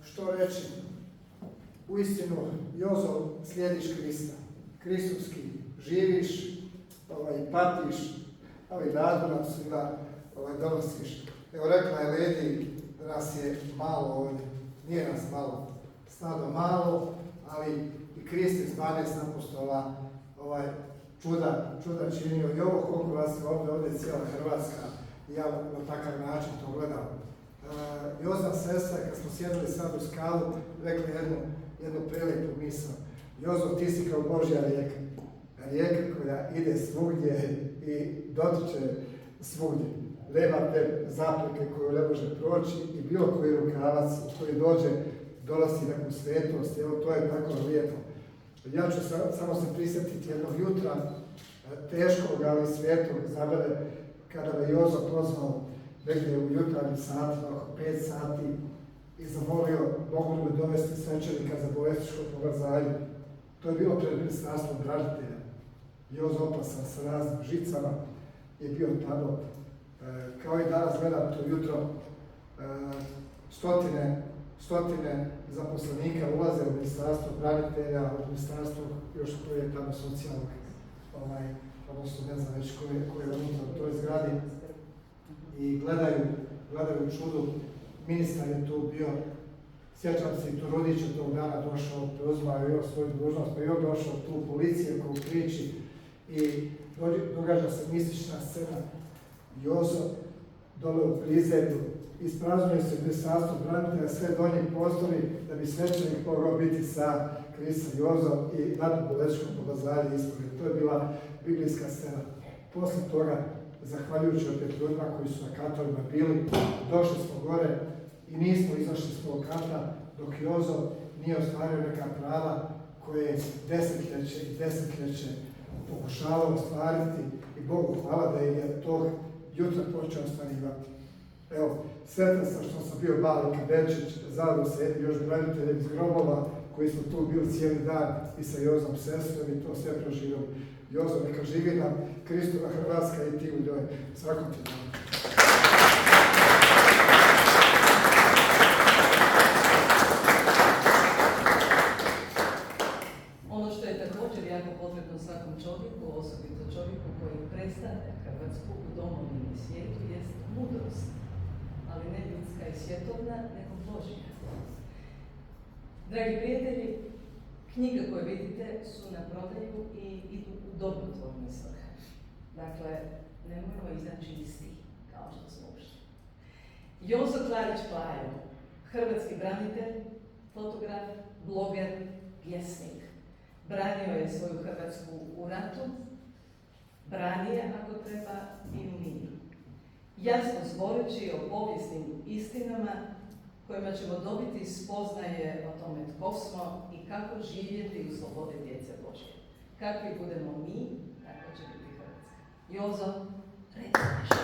što reći, uistinu, Jozo, slijediš Krista, kristovski, živiš, patiš, ali nadu nam svima donosiš. Evo, rekla je Ledi da nas je malo ovdje, nije nas malo, stado malo, ali i Krist iz 12 apostola čuda činio i ovo koliko vas je ovdje cijela Hrvatska i ja na takav način to gledam. Jozna sestra, kad smo sjedili sad u skalu, rekla jednu prelijepu misao. Jozo, ti si kao Božja rijeka koja ide svugdje i dotiče svugdje. Nema te zapreke koju ne može proći i bilo koji rukavac koji dođe dolazi neku svetost. Evo, to je tako lijepo. Ja ću samo se prisjetiti jednog jutra, teškog, ali svetog za mene, kada me Jozo pozvao negdje u jutarnjim satima, oko 5 sati, i zamolio, mogu li me dovesti svećenika za bolestičko pomazanje. To je bilo pred ministarstvom branitelja. Jozo opasan sa raznim žicama je bio tamo. Kao i danas gledam to jutro, stotine zaposlenika ulaze u ministarstvo branitelja, u ministarstvo još koje je tamo socijalnog, odnosno ne znam već koje je unutra u toj zgradi, i gledaju čudu. Ministar je tu bio, sjećam se i Turudić je tog dana došao, preuzimao je svoju dužnost, pa je on došao tu u policiji u priči i događa se mistična scena. Jozo dole u prizemlju, ispraznuje se ministarstvo branitelja, sve donji prostori da bi svećenik mogao biti sa Kristom Jozom i nakon bolestičkom pomazanje ispred. To je bila biblijska scena. Poslije toga, zahvaljujući opet ljudima koji su na katovima bili, došli smo gore i nismo izašli s tog kata dok Jozo nije ostvario neka prava koje je desetljeće pokušavao ostvariti i Bogu hvala da je tog jutra počeo ostvarivati. Evo, sretan sam što sam bio Bali Kabenčić, zajedno sa jednim još braniteljem iz grobova, koji smo tu bili cijeli dan i sa Jozom sestrom i to sve proživio. Jozo, neka živi nam Kristova Hrvatska i ti u njoj. Svakom ti dan. Ono što je također jako potrebno svakom čovjeku, osobito čovjeku koji predstavlja Hrvatsku u domovini i svijetu, jest mudrost. Ali ne ljudska i svjetovna, nego Božja. Dragi prijatelji, knjige koje vidite su na prodaju i idu u dobrotvorne svrhe. Dakle, nemojmo izaći isti, kao što smo ušli. Jozo Klarić Klajo, hrvatski branitelj, fotograf, bloger, pjesnik. Branio je svoju Hrvatsku u ratu, brani je ako treba i u miru. Jasno zboreći o povijesnim istinama kojima ćemo dobiti spoznaje o tome tko smo i kako živjeti u slobodi djece Božje. Kakvi budemo mi, tako će biti Hrvatska. Jozo, reci nešto.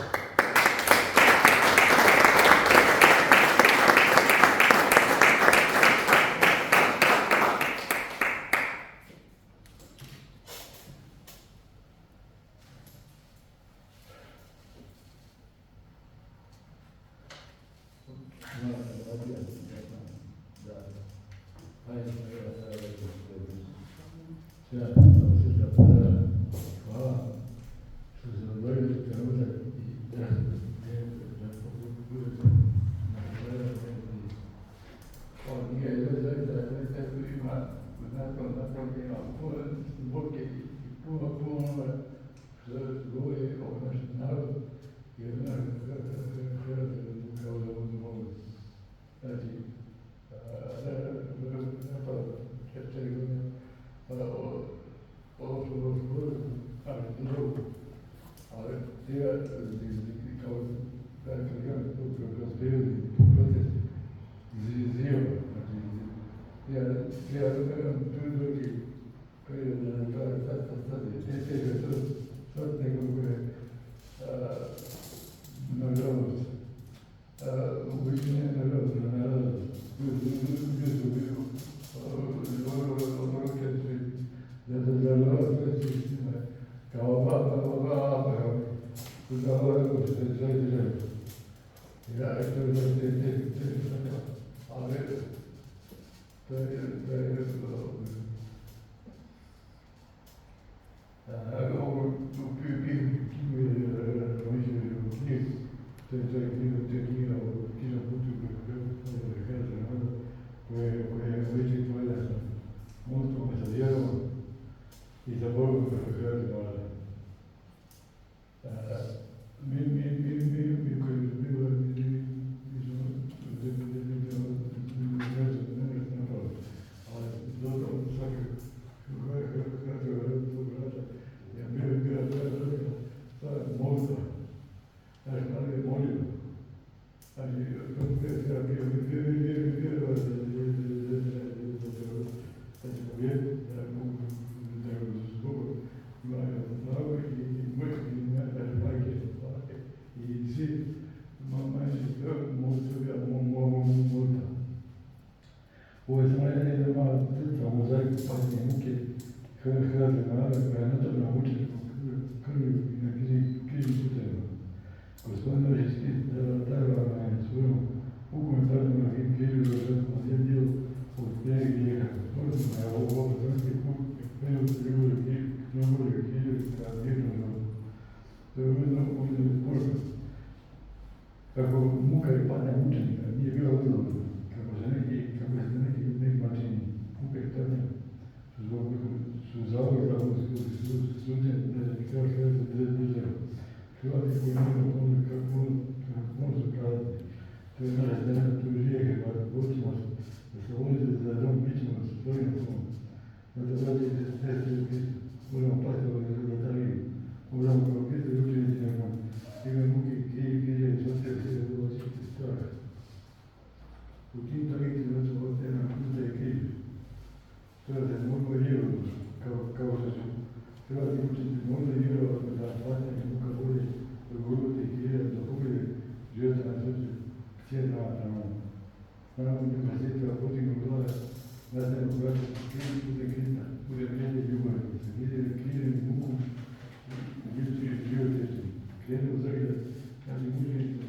ali ja kao prirodni proces zio, ja drugi period sad nekako je nažalost uviđenje nažalost kao i za borbu protiv hrvatskih naroda. Mi koji smo bili ali dobro svaki ja bila molitva. Znaš, ali je molio. Ali ja vjerovao da ćemo vjeriti, da zbog imaju mnogo i mrtvi i majke i svi manjši mogu se ja molita. Ovo je samo jedna mala crta u mozaiku patnje muke hrvatske narode koja je notorna učiti krvju i na krivim putevima. Gospodin Rožijski darova na svojom pukom patnjima i kriviju na jednom dijelu od prijeg grijeha. Gospodin je ovo hrvatski put prije ljubavlju knjižu kao vjernom narodu. To je ujedno pošto. Kako muka i patnja mučenika nije bila uzaludna, kako se neki način upek patnja su zaovrali suđen kao država. Hrvati koji nemaju kako su kazati. To je naša zemlja, tu žijehe, pa počimo da se volite za dom, mi ćemo se svojim svom. Zato radi se moramo platiti ovaj zatariju. Moramo kao pitati učenici nekako. Ime muki, krije i socijalne sve dolaziti strah. U tim trajicima su ostane kuda i križ. To je da moramo vjerovati, kao što su hrvatski učenici morali vjerovati da patnja i muka vode do Golgote i krije do pobjede života na srcu cijena tamo. Nakon neka sjetva potignu glava, nastavimo vraćati križ putem Krista, bude vrijede ljubav, se vidjeli križem i mukom, život tečni. Krenuo zagledat, naši mučenici,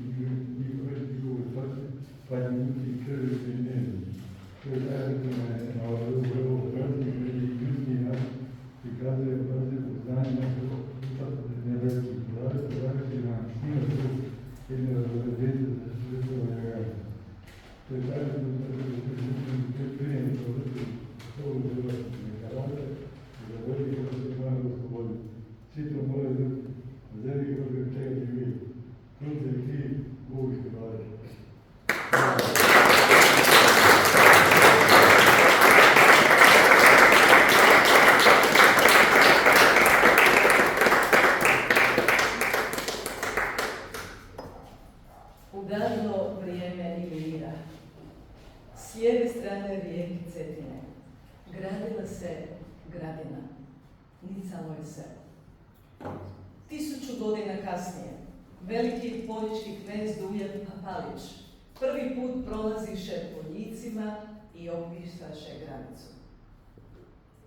njihovo spase, pa je muci i krvi i nežni. To je zajedno na ovo prazni i ljudski način i kazuje znanje našeg nebeskih podaci na njima su jedne od djece za sredstvo njegara. To je zajedno prijem što vrstu ovu hrvatskog nekarata i za veliki hrvatski narod u slobodi. Svi to moraju ljudi. Zemlji koji čega živi, krunce i ti, bogiške vlade. Udarilo vrijeme i mira. S lijeve strane rijeke Cetine gradila se gradina, nicalo je se. 1000 godina kasnije, veliki poljički knez Dujan Palić prvi put prolaziše Poljicima i opisaše granicu.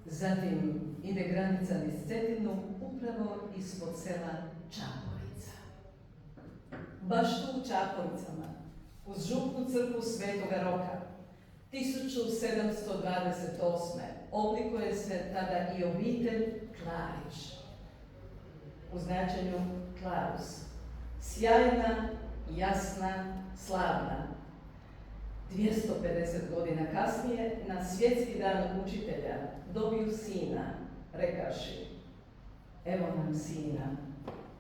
Zatim ide granica niz Cetinu upravo ispod sela Čaporica. Baš tu u Čaporicama, uz župnu crkvu Svetoga Roka, 1728. oblikuje se tada i obitelj Klarić. U značenju Klaus. Sjajna, jasna, slavna. 250 godina kasnije, na svjetski dan učitelja, dobiju sina, rekaši, evo nam sina,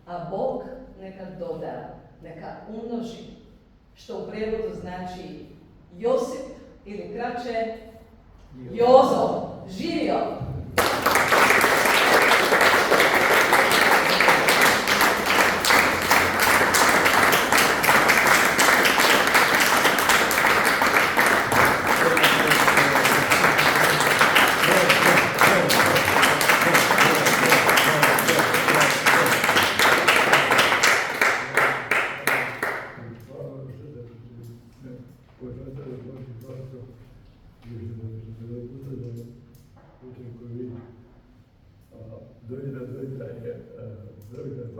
a Bog neka doda, neka umnoži, što u prijevodu znači Josip ili kraće Jozo. Živio!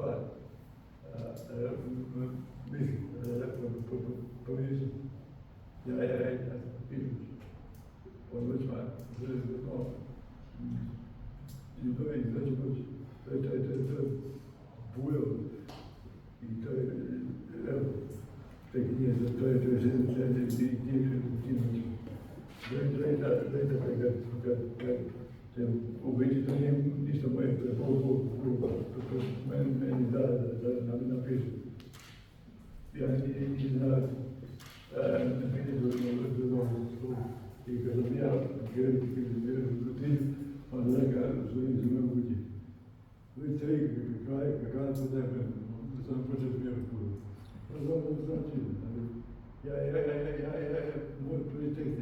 stvar. Mislim, povijesno. Ja pišu. Odličma, no, i to je znači moći. To je bujo. I to je, evo, te knjige, to je u biti to nije ništa moje, to je meni da napišu. Ja nisam znao, i kad sam ja rutin, onda rekao što nisam me uđi. Vi tri kada se tebe, sam počeo smjerati. Znači, moj prvi tekst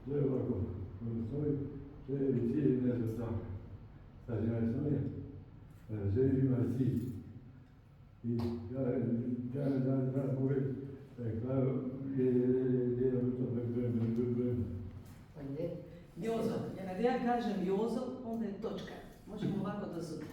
je ovako, to je cilj ne za sam. Znači, ja sam želim ima cilj. I ja ne znam uvijek, kao je u tome vremenu. Jozo, jer kad ja kažem Jozo, onda je točka. Možemo ovako do sutra.